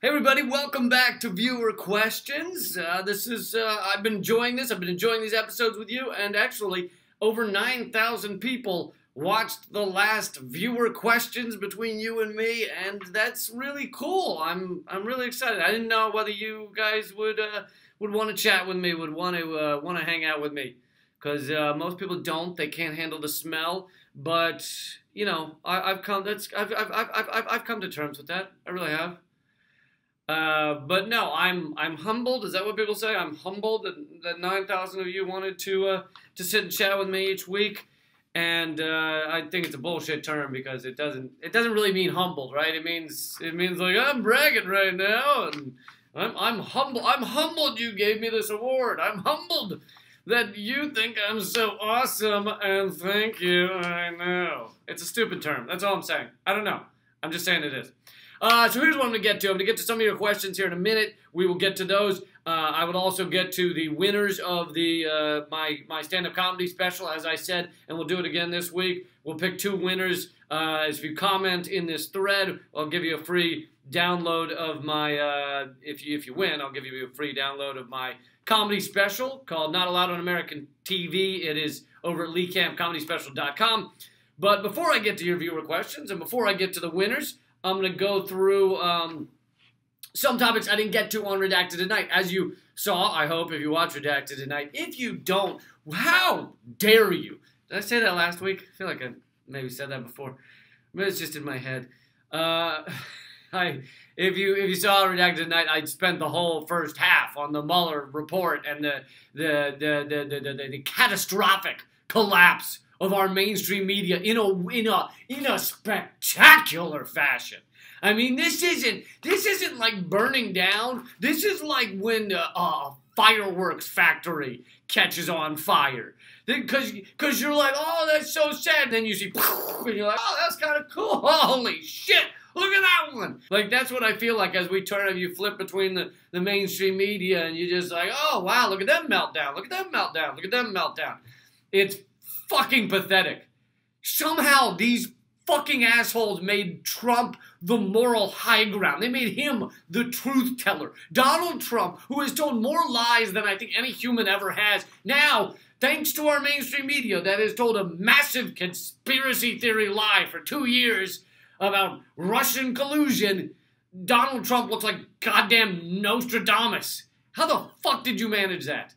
Hey everybody, welcome back to Viewer Questions. I've been enjoying this. I've been enjoying these episodes with you, and actually, over 9,000 people watched the last Viewer Questions between you and me, and that's really cool. I'm really excited. I didn't know whether you guys would want to chat with me, would want to hang out with me, because most people don't. They can't handle the smell, but you know, I've come to terms with that. I really have. But no, I'm humbled. Is that what people say? I'm humbled that 9,000 of you wanted to sit and chat with me each week, and I think it's a bullshit term because it doesn't really mean humbled, right? It means like I'm bragging right now, and I'm humble. I'm humbled you gave me this award. I'm humbled that you think I'm so awesome, and thank you. I know it's a stupid term. That's all I'm saying. I don't know. I'm just saying it is. So here's what I'm going to get to. I'm going to get to some of your questions here in a minute. We will get to those. I would also get to the winners of the my stand-up comedy special, as I said, and we'll do it again this week. We'll pick two winners. If you comment in this thread, I'll give you a free download of my, if you win, I'll give you a free download of my comedy special called Not Allowed on American TV. It is over at leecampcomedyspecial.com. But before I get to your viewer questions and before I get to the winners, I'm going to go through some topics I didn't get to on Redacted Tonight. As you saw, I hope, if you watch Redacted Tonight. If you don't, how dare you? Did I say that last week? I feel like I maybe said that before. But it's just in my head. If you saw Redacted Tonight, I spent the whole first half on the Mueller report and the catastrophic collapse of our mainstream media in a spectacular fashion. I mean, this isn't like burning down. This is like when a fireworks factory catches on fire. Because you're like, oh, that's so sad. And then you see, and you're like, oh, that's kind of cool. Holy shit, look at that one. Like, that's what I feel like as we turn, you flip between the mainstream media and you just like, oh, wow, look at them meltdown. Look at them meltdown. Look at them meltdown. It's fucking pathetic. Somehow these fucking assholes made Trump the moral high ground. They made him the truth teller. Donald Trump, who has told more lies than I think any human ever has, now, thanks to our mainstream media that has told a massive conspiracy theory lie for 2 years about Russian collusion, Donald Trump looks like goddamn Nostradamus. How the fuck did you manage that?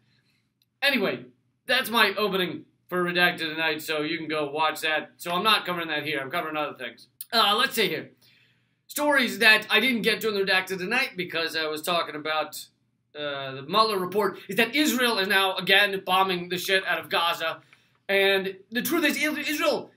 Anyway, that's my opening for Redacted Tonight, so you can go watch that. So I'm not covering that here. I'm covering other things. Let's see here. Stories that I didn't get to in the Redacted Tonight because I was talking about the Mueller report is that Israel is now, again, bombing the shit out of Gaza. And the truth is, Israel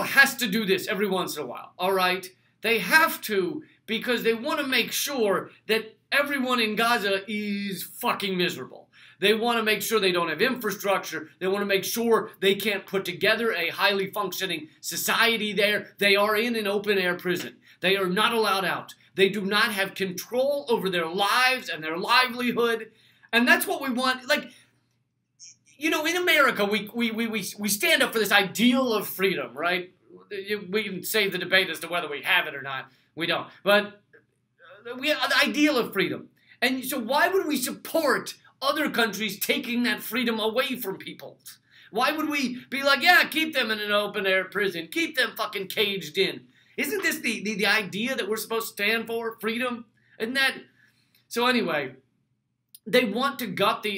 has to do this every once in a while, all right? They have to because they want to make sure that everyone in Gaza is fucking miserable. They want to make sure they don't have infrastructure. They want to make sure they can't put together a highly functioning society there. They are in an open-air prison. They are not allowed out. They do not have control over their lives and their livelihood. And that's what we want. Like, you know, in America, we stand up for this ideal of freedom, right? We can save the debate as to whether we have it or not. We don't. But we have the ideal of freedom. And so why would we support other countries taking that freedom away from people? Why would we be like, yeah, keep them in an open-air prison, keep them fucking caged in? Isn't this the idea that we're supposed to stand for? Freedom? Isn't that? So anyway, they want to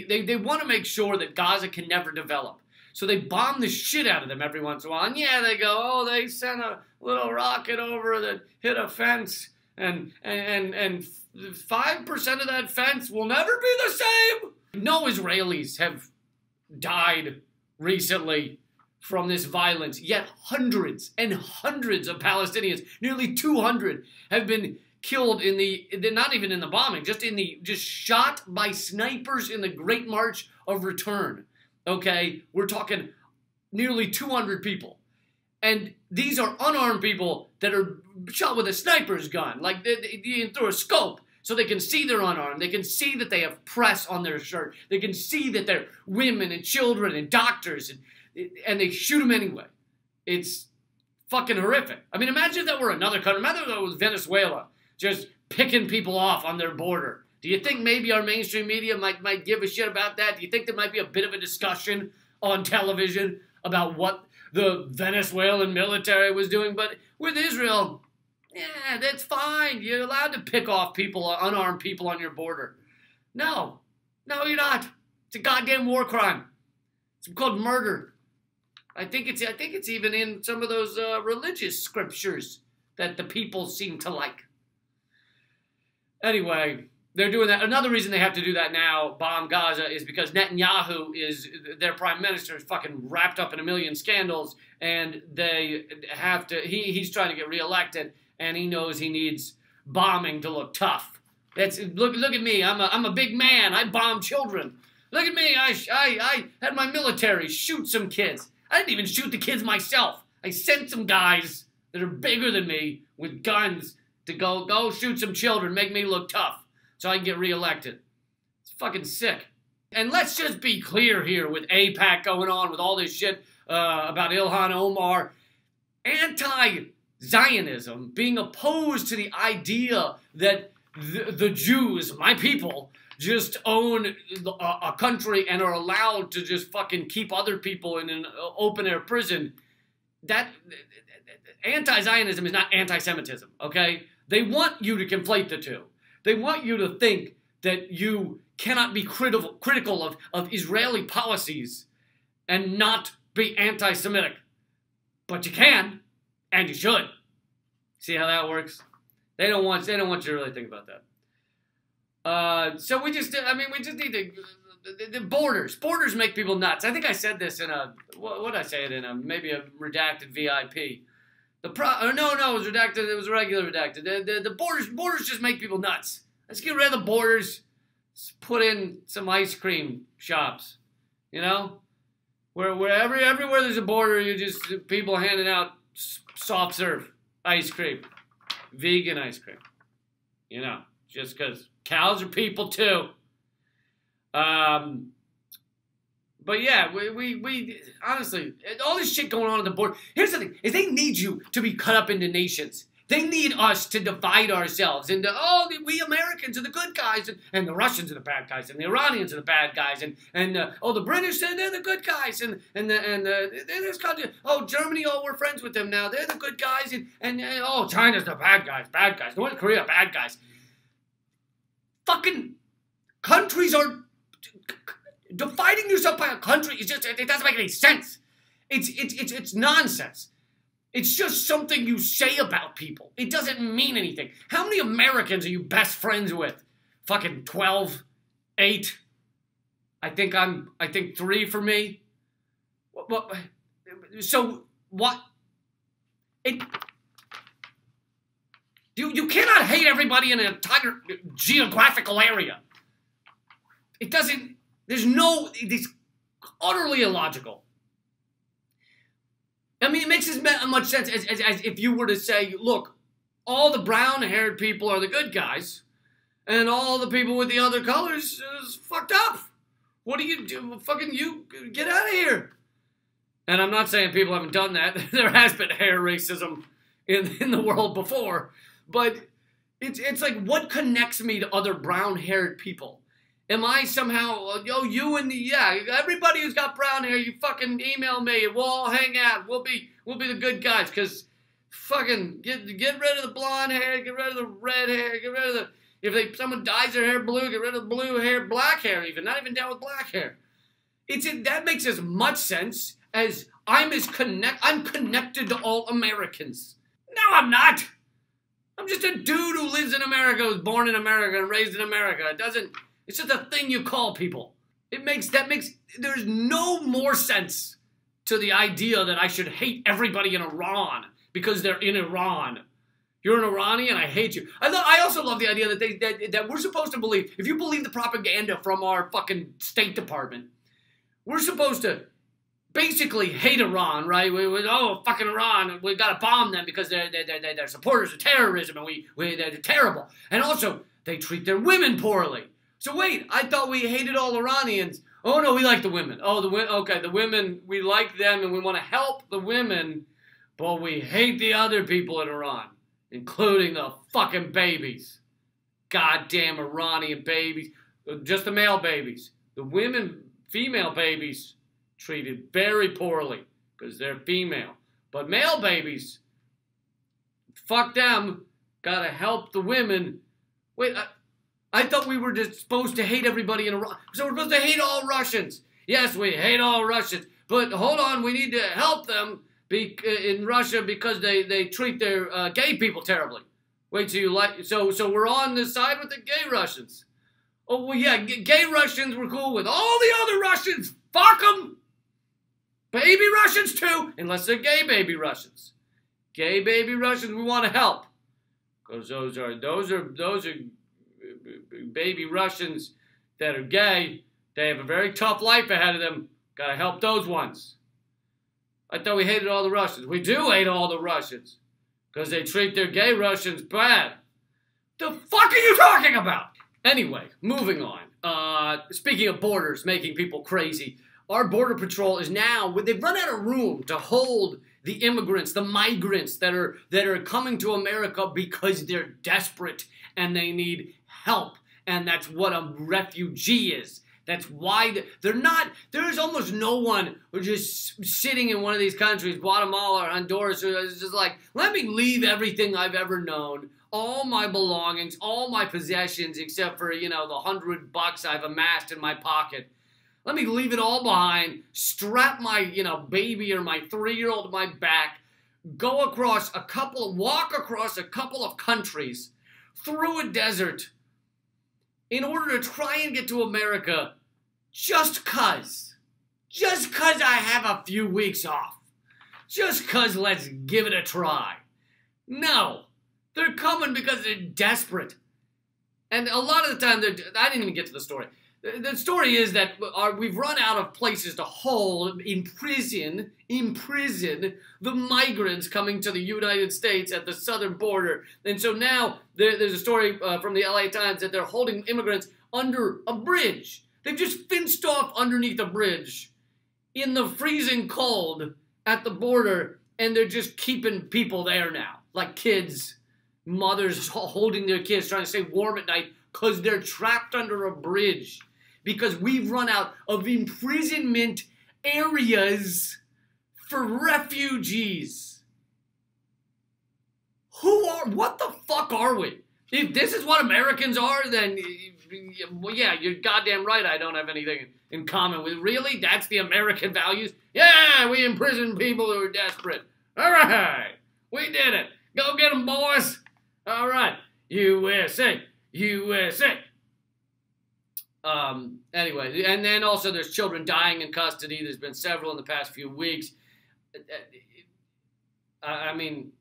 they want to make sure that Gaza can never develop. So they bomb the shit out of them every once in a while. And yeah, they go, oh, they sent a little rocket over that hit a fence, and 5% of that fence will never be the same. No Israelis have died recently from this violence, yet hundreds and hundreds of Palestinians, nearly 200, have been killed in not even in the bombing, just shot by snipers in the Great March of Return. Okay, we're talking nearly 200 people. And these are unarmed people that are shot with a sniper's gun, like through a scope. So they can see they're unarmed. They can see that they have press on their shirt. They can see that they're women and children and doctors, and they shoot them anyway. It's fucking horrific. I mean, imagine if that were another country. Imagine if that was Venezuela, just picking people off on their border. Do you think maybe our mainstream media might give a shit about that? Do you think there might be a bit of a discussion on television about what the Venezuelan military was doing? But with Israel, yeah, that's fine. You're allowed to pick off people, unarmed people on your border. No, you're not. It's a goddamn war crime. It's called murder. I think it's even in some of those religious scriptures that the people seem to like. Anyway, they're doing that. Another reason they have to do that now, bomb Gaza, is because Netanyahu their prime minister is fucking wrapped up in a million scandals, and they have to. He's trying to get reelected, and he knows he needs bombing to look tough. Look at me. I'm a big man. I bomb children. Look at me. I had my military shoot some kids. I didn't even shoot the kids myself. I sent some guys that are bigger than me with guns to go shoot some children, make me look tough, so I can get reelected. It's fucking sick. And let's just be clear here with AIPAC going on, with all this shit about Ilhan Omar. Anti-Zionism, being opposed to the idea that the Jews, my people, just own a country and are allowed to just fucking keep other people in an open-air prison. That anti-Zionism is not anti-Semitism, okay? They want you to conflate the two. They want you to think that you cannot be critical of Israeli policies and not be anti-Semitic. But you can, and you should. See how that works? They don't want you to really think about that. So we just need to, the borders. Borders make people nuts. I think I said this in what did I say it in? Maybe a redacted VIP. No, it was redacted. It was a regular redacted. The borders just make people nuts. Let's get rid of the borders. Let's put in some ice cream shops. You know, everywhere there's a border, you just people handing out soft serve ice cream, vegan ice cream. You know, just because cows are people too. But yeah, we honestly, all this shit going on at the border. Here's the thing, is they need you to be cut up into nations. They need us to divide ourselves into, we Americans are the good guys, and the Russians are the bad guys, and the Iranians are the bad guys, and the British, they're the good guys, and there's country, Germany, we're friends with them now, they're the good guys, and China's the bad guys, North Korea, bad guys. Fucking countries are... Dividing yourself by a country is it doesn't make any sense. It's nonsense. It's just something you say about people. It doesn't mean anything. How many Americans are you best friends with? Fucking 12, 8. I think 3 for me. So what? You cannot hate everybody in an entire geographical area. It doesn't. It's utterly illogical. I mean, it makes as much sense as if you were to say, look, all the brown-haired people are the good guys, and all the people with the other colors is fucked up. What do you do? Fucking you, get out of here. And I'm not saying people haven't done that. There has been hair racism in the world before. But it's like, what connects me to other brown-haired people? Am I somehow, everybody who's got brown hair, you fucking email me, we'll all hang out, we'll be the good guys, because fucking get rid of the blonde hair, get rid of the red hair, get rid of someone dyes their hair blue, get rid of the blue hair, black hair even, not even down with black hair. That makes as much sense as I'm connected to all Americans. No, I'm not. I'm just a dude who lives in America, who's born in America and raised in America. It's just a thing you call people. There's no more sense to the idea that I should hate everybody in Iran because they're in Iran. You're an Iranian, I hate you. I also love the idea that we're supposed to believe, if you believe the propaganda from our fucking State Department, we're supposed to basically hate Iran, right? Fucking Iran, we gotta bomb them because they're supporters of terrorism and they're terrible. And also, they treat their women poorly. So wait, I thought we hated all Iranians. Oh no, we like the women. The women, we like them and we want to help the women, but we hate the other people in Iran, including the fucking babies. goddamn Iranian babies, just the male babies. The women, female babies, treated very poorly because they're female. But male babies, fuck them, gotta help the women. Wait, I thought we were just supposed to hate everybody in Iran. So we're supposed to hate all Russians. Yes, we hate all Russians. But hold on, we need to help them in Russia because they treat their gay people terribly. Wait till you like, so we're on the side with the gay Russians. Oh, well, yeah, gay Russians we're cool with. All the other Russians, fuck them. Baby Russians too, unless they're gay baby Russians. Gay baby Russians we want to help. Because those are baby Russians that are gay. They have a very tough life ahead of them. Gotta help those ones. I thought we hated all the Russians. We do hate all the Russians. Because they treat their gay Russians bad. The fuck are you talking about? Anyway, moving on. Speaking of borders making people crazy, our border patrol is now, they've run out of room to hold the immigrants, the migrants that are coming to America because they're desperate and they need help. And that's what a refugee is. That's why they're not, there's almost no one who's just sitting in one of these countries, Guatemala or Honduras, who's just like, let me leave everything I've ever known, all my belongings, all my possessions, except for, the $100 I've amassed in my pocket. Let me leave it all behind, strap my, baby or my 3-year-old to my back, walk across a couple of countries, through a desert, in order to try and get to America, just cause I have a few weeks off, just cause let's give it a try. No, they're coming because they're desperate. And a lot of the time, I didn't even get to the story. The story is that we've run out of places to hold, imprison the migrants coming to the United States at the southern border. And so now there's a story from the LA Times that they're holding immigrants under a bridge. They've just fenced off underneath a bridge in the freezing cold at the border, and they're just keeping people there now, like kids, mothers holding their kids, trying to stay warm at night because they're trapped under a bridge. Because we've run out of imprisonment areas for refugees. What the fuck are we? If this is what Americans are, then, well, yeah, you're goddamn right I don't have anything in common with. Really? That's the American values? Yeah, we imprison people who are desperate. All right, we did it. Go get them, boys. All right, USA, USA. Anyway, and then also there's children dying in custody. There's been several in the past few weeks. I mean,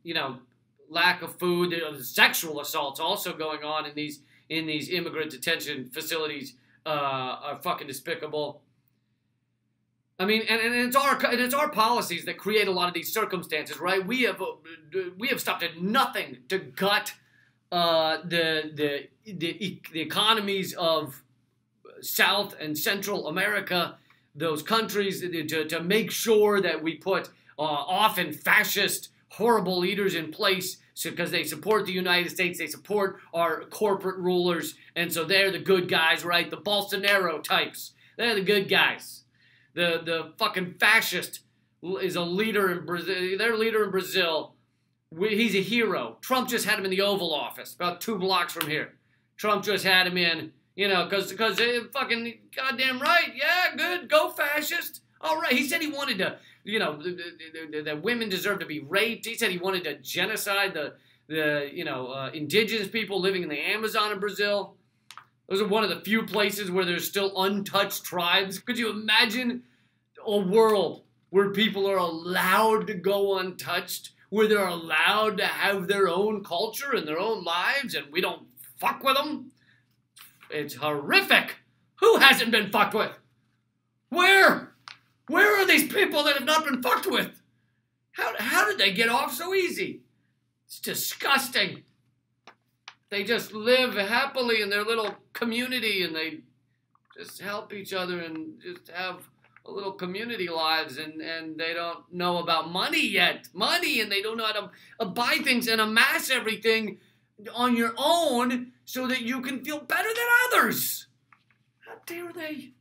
lack of food. There's sexual assaults also going on in these immigrant detention facilities are fucking despicable. I mean, and it's our policies that create a lot of these circumstances, right? We have stopped at nothing to gut the economies of South and Central America, those countries, to make sure that we put often fascist, horrible leaders in place because they support the United States, they support our corporate rulers, and so they're the good guys, right? The Bolsonaro types, they're the good guys. The fucking fascist is a leader in Brazil. Their leader in Brazil, he's a hero. Trump just had him in the Oval Office, about 2 blocks from here. Trump just had him in. Because fucking goddamn right. Yeah, good. Go fascist. All right. He said he wanted to, that women deserve to be raped. He said he wanted to genocide the indigenous people living in the Amazon in Brazil. Those are one of the few places where there's still untouched tribes. Could you imagine a world where people are allowed to go untouched, where they're allowed to have their own culture and their own lives, and we don't fuck with them? It's horrific. Who hasn't been fucked with? Where? Where are these people that have not been fucked with? How did they get off so easy? It's disgusting. They just live happily in their little community and they just help each other and just have a little community lives and they don't know about money yet. Money, and they don't know how to buy things and amass everything on your own so that you can feel better than others. How dare they?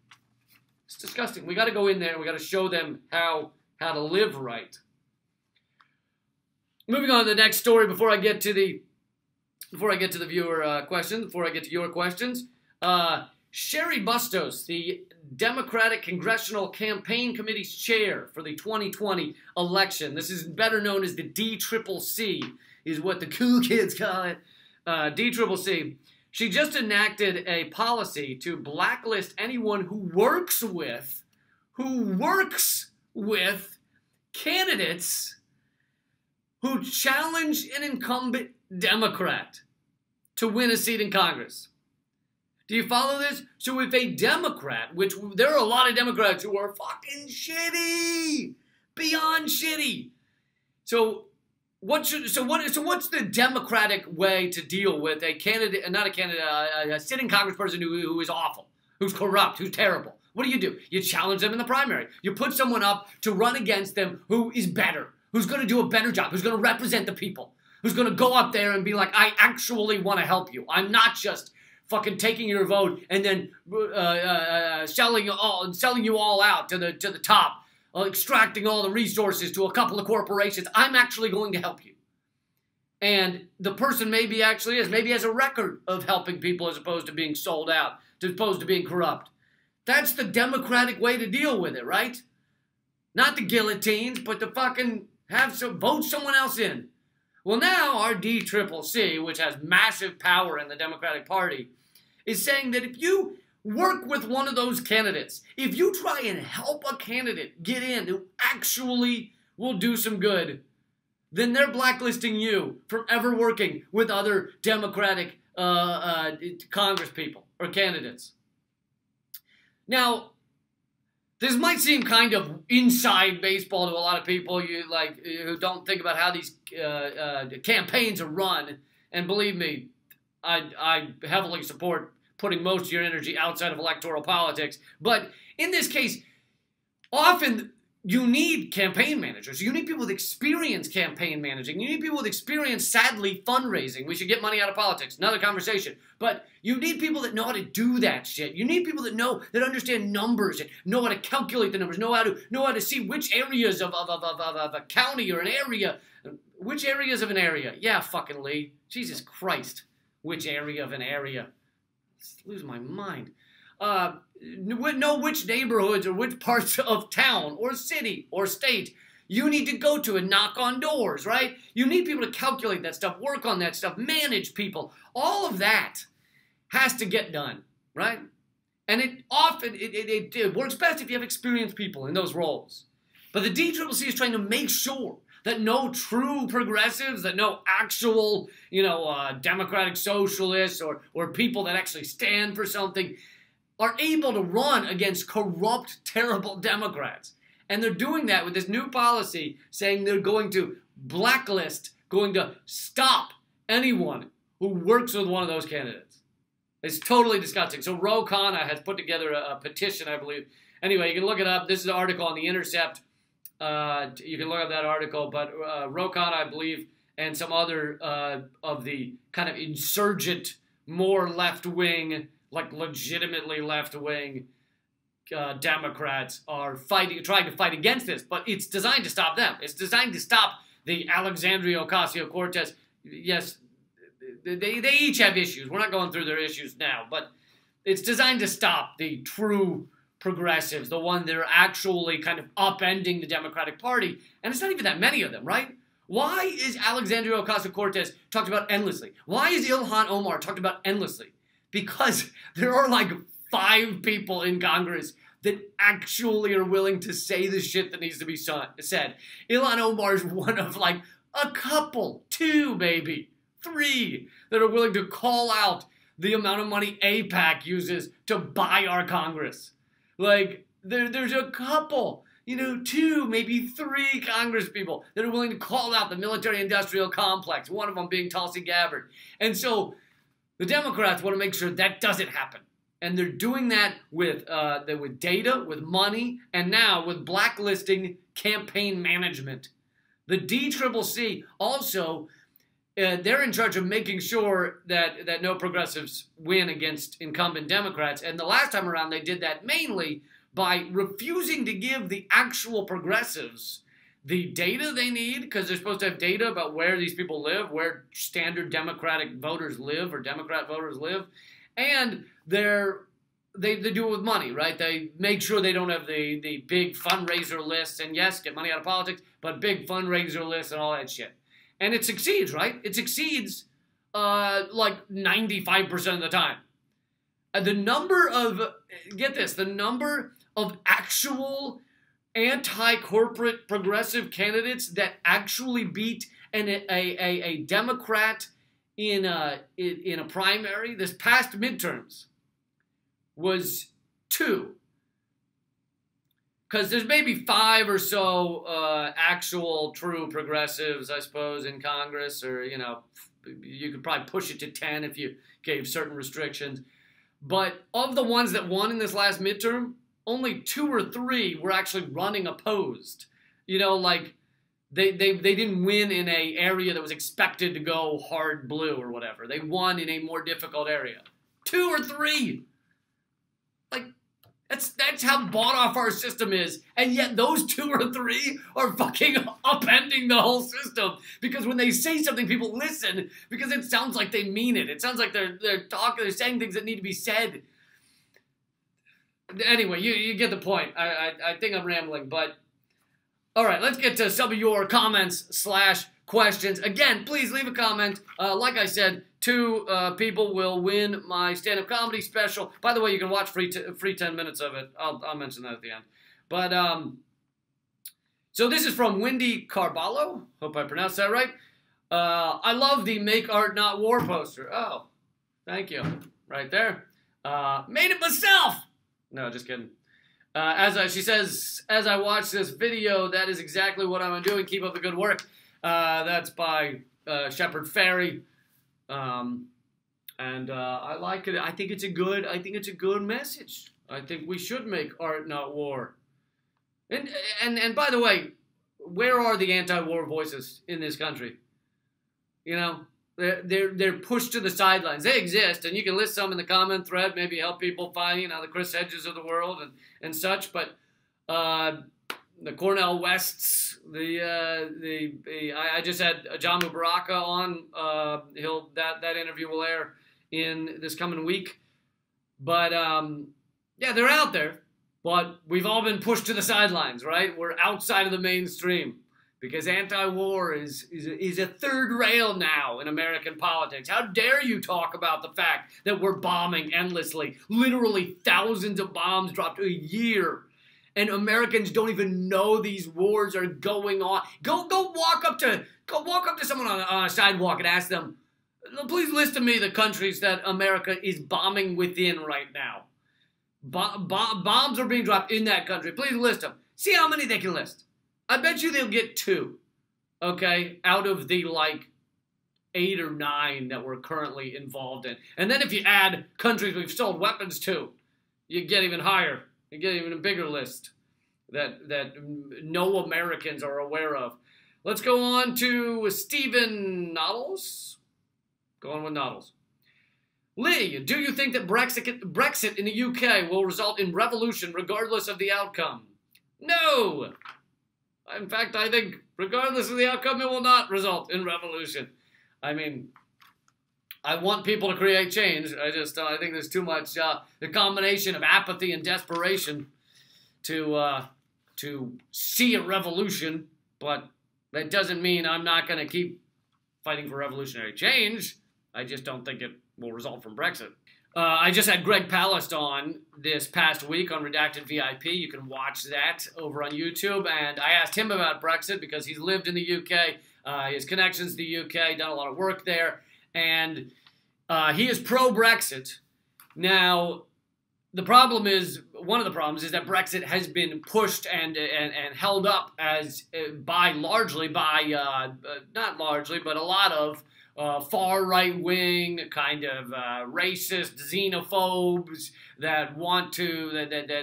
It's disgusting. We got to go in there and we got to show them how to live right. Moving on to the next story before I get to the viewer questions, before I get to your questions. Sherry Bustos, the Democratic Congressional Campaign Committee's chair for the 2020 election. This is better known as the DCCC, is what the cool kids call it. DCCC. She just enacted a policy to blacklist anyone who works with candidates who challenge an incumbent Democrat to win a seat in Congress. Do you follow this? So if a Democrat, which there are a lot of Democrats who are fucking shitty, beyond shitty. So what's the Democratic way to deal with a candidate, a sitting congressperson who is awful, who's corrupt, who's terrible? What do? You challenge them in the primary. You put someone up to run against them who is better, who's going to do a better job, who's going to represent the people, who's going to go up there and be like, I actually want to help you. I'm not just fucking taking your vote and then selling you all out to the top, extracting all the resources to a couple of corporations. I'm actually going to help you. And the person maybe has a record of helping people as opposed to being sold out, as opposed to being corrupt. That's the Democratic way to deal with it, right? Not the guillotines, but to fucking vote someone else in. Well, now our DCCC, which has massive power in the Democratic Party, is saying that if you work with one of those candidates, if you try and help a candidate get in who actually will do some good, then they're blacklisting you from ever working with other Democratic Congress people or candidates. Now, this might seem kind of inside baseball to a lot of people who don't think about how these campaigns are run. And believe me, I heavily support putting most of your energy outside of electoral politics. But in this case, often you need campaign managers. You need people with experience campaign managing. You need people with experience, sadly, fundraising. We should get money out of politics. Another conversation. But you need people that know how to do that shit. You need people that understand numbers and know how to calculate the numbers, know how to see which areas of a county or an area, which areas of an area. Yeah, fucking Lee. Jesus Christ. Which area of an area? I lose my mind. Know which neighborhoods or which parts of town or city or state you need to go to and knock on doors, right? You need people to calculate that stuff, work on that stuff, manage people. All of that has to get done, right? And it works best if you have experienced people in those roles. But the DCCC is trying to make sure that no true progressives, that no actual, democratic socialists or people that actually stand for something are able to run against corrupt, terrible Democrats. And they're doing that with this new policy saying they're going to blacklist, going to stop anyone who works with one of those candidates. It's totally disgusting. So Ro Khanna has put together a petition, I believe. Anyway, you can look it up. This is an article on The Intercept. You can look up that article. But Ro Khanna, I believe, and some other of the kind of insurgent, more left-wing, like legitimately left-wing Democrats are trying to fight against this, but it's designed to stop them. It's designed to stop the Alexandria Ocasio-Cortez. Yes, they each have issues. We're not going through their issues now, but it's designed to stop the true progressives, the one that are actually kind of upending the Democratic Party. And it's not even that many of them, right? Why is Alexandria Ocasio-Cortez talked about endlessly? Why is Ilhan Omar talked about endlessly? Because there are like 5 people in Congress that actually are willing to say the shit that needs to be said. Ilhan Omar is one of like a couple, 2 maybe, 3 that are willing to call out the amount of money AIPAC uses to buy our Congress. Like, there's a couple, 2, maybe 3 Congress people that are willing to call out the military-industrial complex, one of them being Tulsi Gabbard. And so the Democrats want to make sure that doesn't happen. And they're doing that with data, with money, and now with blacklisting campaign management. The DCCC also they're in charge of making sure that no progressives win against incumbent Democrats. And the last time around, they did that mainly by refusing to give the actual progressives the data they need, because they're supposed to have data about where these people live, where standard Democratic voters live or Democrat voters live. And they do it with money, right? They make sure they don't have the big fundraiser lists, and yes, get money out of politics, but big fundraiser lists and all that shit. And it succeeds, right? It succeeds like 95% of the time. The number of, get this, the number of actual anti-corporate progressive candidates that actually beat a Democrat in a primary this past midterms was 2. Because there's maybe 5 or so actual true progressives, I suppose, in Congress, or, you know, you could probably push it to 10 if you gave certain restrictions. But of the ones that won in this last midterm, only 2 or 3 were actually running opposed. You know, like, they didn't win in an area that was expected to go hard blue or whatever. They won in a more difficult area. 2 or 3! Like, that's how bought off our system is. And yet those 2 or 3 are fucking upending the whole system. Because when they say something, people listen because it sounds like they mean it. It sounds like they're saying things that need to be said. Anyway, you get the point. I think I'm rambling, but all right, let's get to some of your comments / questions. Again, please leave a comment. Like I said, 2 people will win my stand-up comedy special. By the way, you can watch free 10 minutes of it. I'll mention that at the end. But so this is from Wendy Carballo. Hope I pronounced that right. I love the Make Art Not War poster. Oh, thank you. Right there. Made it myself. No, just kidding. She says, as I watch this video, that is exactly what I'm doing. Keep up the good work. That's by Shepard Fairey. And I like it. I think it's a good message. I think we should make art not war. And by the way, where are the anti-war voices in this country? You know, they're pushed to the sidelines. They exist, and you can list some in the comment thread, maybe help people find, you know, the Chris Hedges of the world and such. But the Cornel Wests, I just had Jamu Baraka on. That interview will air in this coming week. But yeah, they're out there, but we've all been pushed to the sidelines, right? We're outside of the mainstream. Because anti-war is a third rail now in American politics. How dare you talk about the fact that we're bombing endlessly, literally thousands of bombs dropped a year, and Americans don't even know these wars are going on. Go walk up to someone on a sidewalk and ask them, please list to me the countries that America is bombing within right now. Bombs are being dropped in that country. Please list them. See how many they can list. I bet you they'll get 2, okay, out of the, like, 8 or 9 that we're currently involved in. And then if you add countries we've sold weapons to, you get even higher. You get even a bigger list that no Americans are aware of. Let's go on to Stephen Noddles. Go on with Noddles. Lee, do you think that Brexit in the UK will result in revolution regardless of the outcome? No! In fact, I think, regardless of the outcome, it will not result in revolution. I mean, I want people to create change. I think there's too much, the combination of apathy and desperation to see a revolution. But that doesn't mean I'm not going to keep fighting for revolutionary change. I just don't think it will result from Brexit. I just had Greg Palast on this past week on Redacted VIP. You can watch that over on YouTube. And I asked him about Brexit because he's lived in the UK. He has connections to the UK, done a lot of work there. And he is pro-Brexit. Now, the problem is, one of the problems is that Brexit has been pushed and held up as not largely, but a lot of far right-wing, kind of racist xenophobes that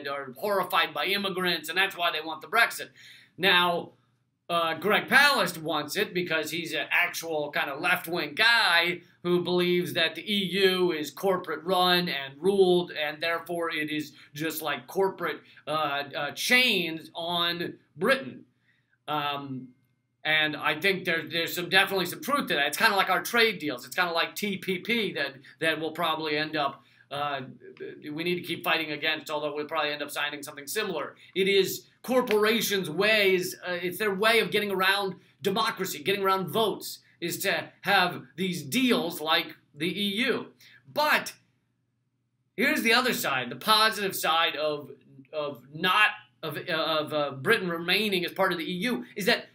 are horrified by immigrants, and that's why they want the Brexit. Now, Greg Palast wants it because he's an actual kind of left-wing guy who believes that the EU is corporate-run and ruled, and therefore it is just like corporate chains on Britain. And I think there's definitely some truth to that. It's kind of like our trade deals. It's kind of like TPP that will probably end up. We need to keep fighting against, although we'll probably end up signing something similar. It is corporations' ways, it's their way of getting around democracy, getting around votes, is to have these deals like the EU. But here's the other side, the positive side of Britain remaining as part of the EU, is that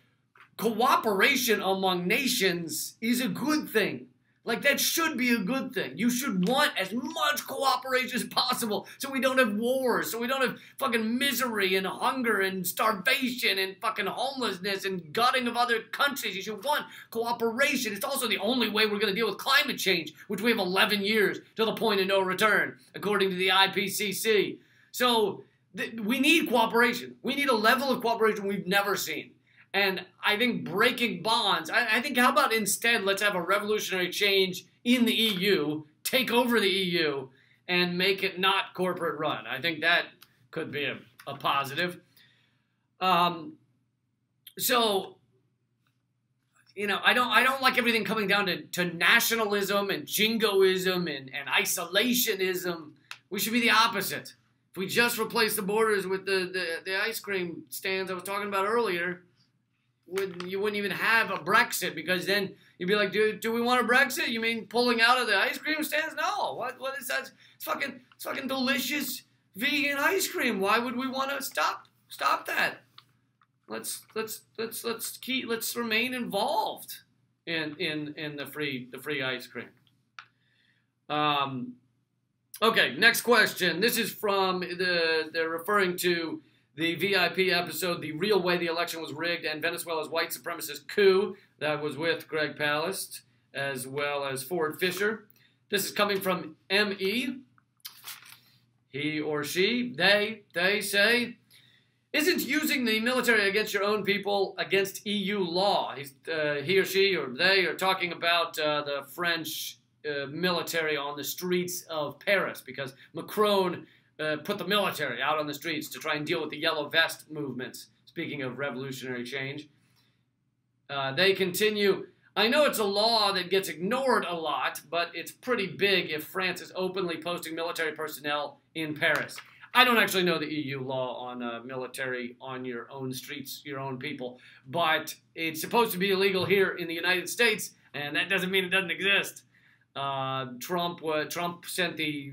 cooperation among nations is a good thing. Like, that should be a good thing. You should want as much cooperation as possible so we don't have wars, so we don't have fucking misery and hunger and starvation and fucking homelessness and gutting of other countries. You should want cooperation. It's also the only way we're going to deal with climate change, which we have 11 years to the point of no return, according to the IPCC. So we need cooperation. We need a level of cooperation we've never seen. And I think breaking bonds, I think how about instead let's have a revolutionary change in the EU, take over the EU, and make it not corporate run. I think that could be a positive. So, you know, I don't like everything coming down to nationalism and jingoism and isolationism. We should be the opposite. If we just replace the borders with the ice cream stands I was talking about earlier, you wouldn't even have a Brexit, because then you'd be like, do we want a Brexit? You mean pulling out of the ice cream stands? No. What is that? It's fucking delicious vegan ice cream. Why would we want to stop that? Let's remain involved in the free ice cream. Okay, next question. This is from they're referring to the VIP episode, The Real Way the Election Was Rigged and Venezuela's White Supremacist Coup. That was with Greg Palast, as well as Ford Fisher. This is coming from M.E. He or she, they say, isn't using the military against your own people against EU law? He or she or they are talking about the French military on the streets of Paris, because Macron put the military out on the streets to try and deal with the yellow vest movements. Speaking of revolutionary change. They continue, I know it's a law that gets ignored a lot, but it's pretty big if France is openly posting military personnel in Paris. I don't actually know the EU law on military on your own streets, your own people, but it's supposed to be illegal here in the United States, and that doesn't mean it doesn't exist. Trump sent the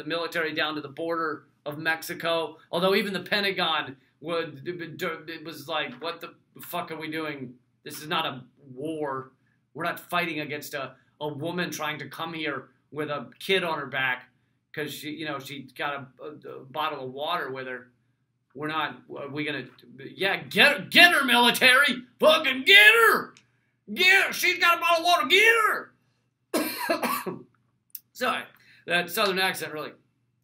military down to the border of Mexico, although even the Pentagon it was like, what the fuck are we doing? This is not a war. We're not fighting against a woman trying to come here with a kid on her back because she got a bottle of water with her. Are we gonna, get her, military, fucking get her, she's got a bottle of water, get her. Sorry, that southern accent really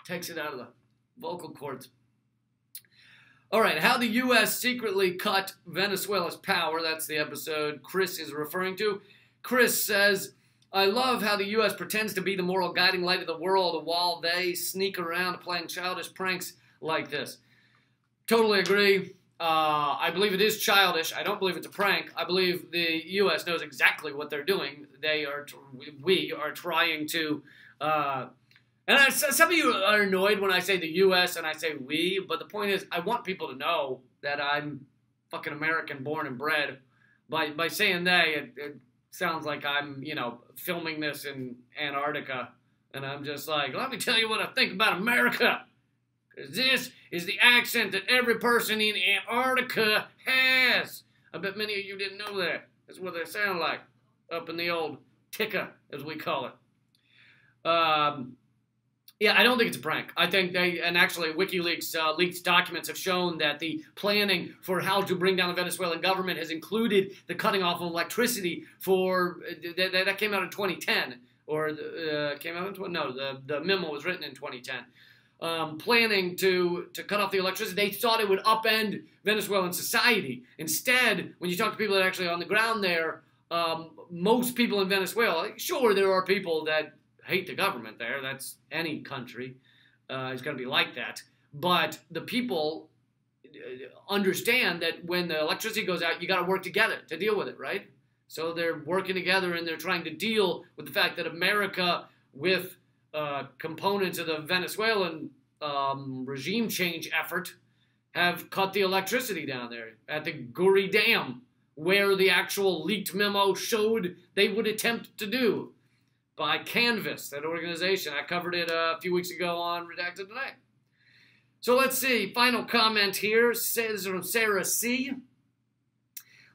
takes it out of the vocal cords. All right, how the U.S. secretly cut Venezuela's power. That's the episode Chris is referring to. Chris says, I love how the U.S. pretends to be the moral guiding light of the world while they sneak around playing childish pranks like this. Totally agree. I believe it is childish. I don't believe it's a prank. I believe the U.S. knows exactly what they're doing. We are trying to, and some of you are annoyed when I say the U.S. and I say we, but the point is I want people to know that I'm fucking American born and bred. By saying they, it sounds like I'm, filming this in Antarctica, and I'm just like, let me tell you what I think about America. This is the accent that every person in Antarctica has. I bet many of you didn't know that. That's what they sound like up in the old Ticka, as we call it. Yeah, I don't think it's a prank. I think and actually WikiLeaks leaked documents have shown that the planning for how to bring down the Venezuelan government has included the cutting off of electricity that came out in 2010. Or came out in, no, the memo was written in 2010. planning to cut off the electricity. They thought it would upend Venezuelan society. Instead, when you talk to people that are actually on the ground there, most people in Venezuela, sure, there are people that hate the government there. That's any country. It's going to be like that. But the people understand that when the electricity goes out, you got to work together to deal with it, right? So they're working together and they're trying to deal with the fact that America, with components of the Venezuelan regime change effort, have cut the electricity down there at the Guri Dam, where the actual leaked memo showed they would attempt to do by Canvas, that organization. I covered it a few weeks ago on Redacted Tonight. So let's see. Final comment here. This is from Sarah C.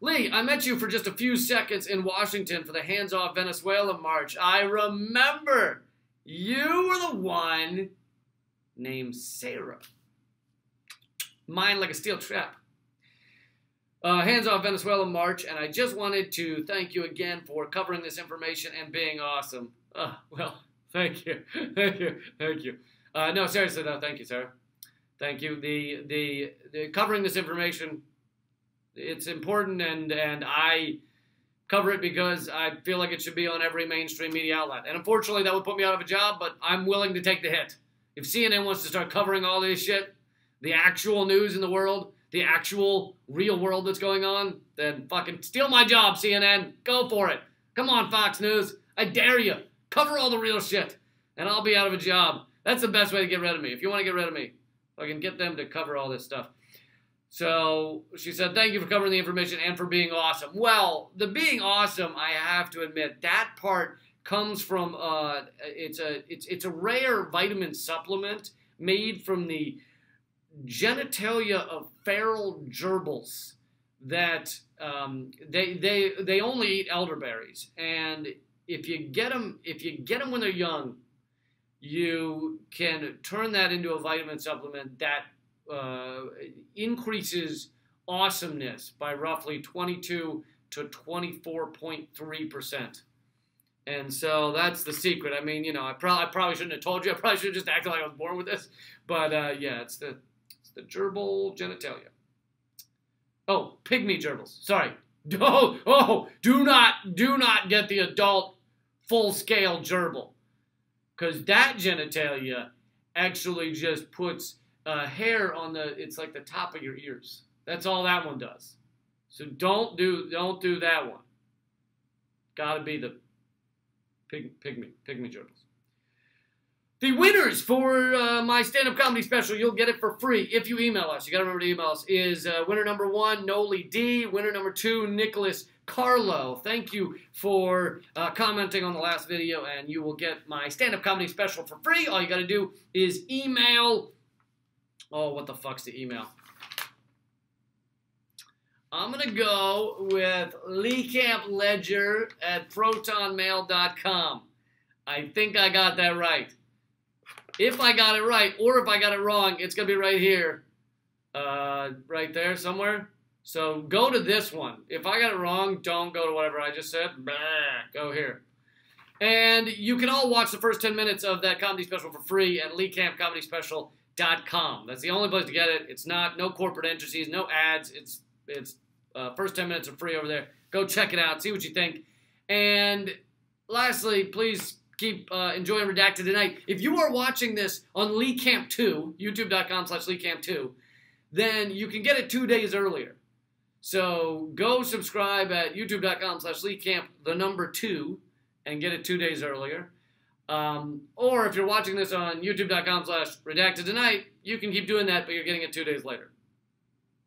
Lee, I met you for just a few seconds in Washington for the Hands Off Venezuela March. I remember. You were the one named Sarah. Mine like a steel trap. Hands Off Venezuela March, and I just wanted to thank you again for covering this information and being awesome. Well, thank you. Thank you. Thank you. No, seriously, though, thank you, Sarah. Thank you. The covering this information, it's important, and I cover it because I feel like it should be on every mainstream media outlet. And unfortunately, that would put me out of a job, but I'm willing to take the hit. If CNN wants to start covering all this shit, the actual news in the world, the actual real world that's going on, then fucking steal my job, CNN. Go for it. Come on, Fox News. I dare you. Cover all the real shit, and I'll be out of a job. That's the best way to get rid of me. If you want to get rid of me, I can get them to cover all this stuff. So she said, thank you for covering the information and for being awesome. Well, the being awesome, I have to admit, that part comes from, it's a rare vitamin supplement made from the genitalia of feral gerbils that they only eat elderberries. And if you get them when they're young, you can turn that into a vitamin supplement that increases awesomeness by roughly 22 to 24.3%. And so that's the secret. I mean, you know, I probably shouldn't have told you. I probably should have just acted like I was born with this. But yeah, it's the gerbil genitalia. Oh, pygmy gerbils. Sorry. Do not get the adult full-scale gerbil. Because that genitalia actually just puts hair on it's like the top of your ears. That's all that one does. So don't do that one. Gotta be the pygmy gerbils. The winners for my stand-up comedy special, you'll get it for free if you email us. You gotta remember to email us. Is winner number 1, Noli D. Winner number 2, Nicholas Carlo. Thank you for commenting on the last video, and you will get my stand-up comedy special for free. All you gotta do is email. Oh, what the fuck's the email? I'm going to go with leecampledger@protonmail.com. I think I got that right. If I got it right, or if I got it wrong, it's going to be right here. Right there somewhere. So go to this one. If I got it wrong, don't go to whatever I just said. Bah, go here. And you can all watch the first 10 minutes of that comedy special for free at leecampcomedyspecial.com. That's the only place to get it. It's no corporate entrances, no ads. It's first 10 minutes are free over there. Go check it out. See what you think. And lastly, please keep enjoying Redacted Tonight. If you are watching this on LeeCamp2, youtube.com/LeeCamp2, then you can get it 2 days earlier. So go subscribe at youtube.com/LeeCamp2 and get it 2 days earlier. Or if you're watching this on youtube.com/Redacted Tonight, you can keep doing that, but you're getting it 2 days later.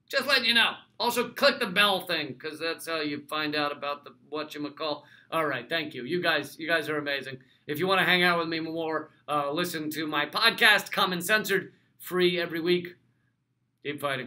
Just letting you know. Also, click the bell thing, because that's how you find out about the whatchamacall. All right, thank you. You guys are amazing. If you want to hang out with me more, listen to my podcast, Common Censored, free every week. Keep fighting.